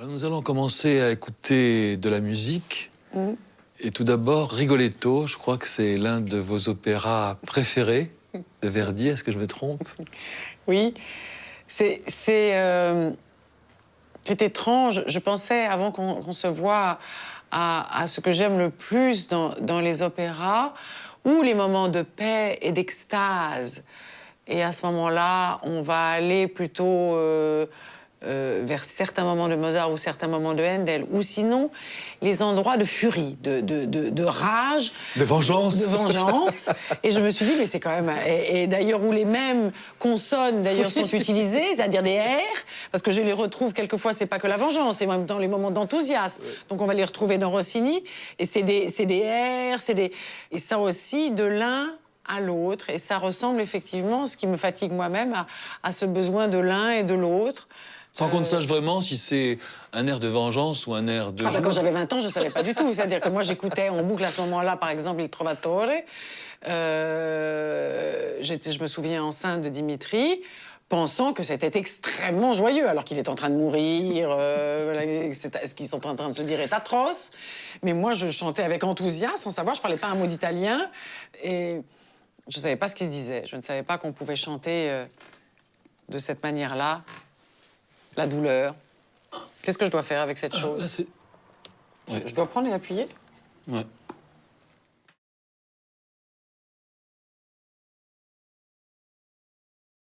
Alors, nous allons commencer à écouter de la musique. Mhm. Et tout d'abord, Rigoletto, je crois que c'est l'un de vos opéras préférés de Verdi, est-ce que je me trompe? Oui, c'est étrange. Je pensais, avant qu'on se voit, à ce que j'aime le plus dans les opéras, ou les moments de paix et d'extase. Et à ce moment-là, on va aller plutôt vers certains moments de Mozart ou certains moments de Handel, ou sinon les endroits de furie, de rage, De vengeance. de vengeance. Et je me suis dit, mais c'est quand même... Et d'ailleurs, où les mêmes consonnes, d'ailleurs, sont utilisées, c'est-à-dire des R, parce que je les retrouve quelquefois, c'est pas que la vengeance, c'est même dans les moments d'enthousiasme. Donc on va les retrouver dans Rossini, et c'est des R, Et ça aussi, de l'un à l'autre, et ça ressemble effectivement, ce qui me fatigue moi-même, à ce besoin de l'un et de l'autre. Sans qu'on ne sache vraiment si c'est un air de vengeance ou un air de joie. Quand j'avais 20 ans, je ne savais pas du tout. C'est-à-dire que moi, j'écoutais en boucle à ce moment-là, par exemple, Il Trovatore. Je me souviens enceinte de Dimitri, pensant que c'était extrêmement joyeux, alors qu'il est en train de mourir, ce qu'ils sont en train de se dire est atroce. Mais moi, je chantais avec enthousiasme, sans savoir, je ne parlais pas un mot d'italien, et je ne savais pas ce qu'ils se disaient. Je ne savais pas qu'on pouvait chanter de cette manière-là, la douleur. Qu'est-ce que je dois faire avec cette chose? Là, c'est... Ouais. Je dois prendre et appuyer? Ouais.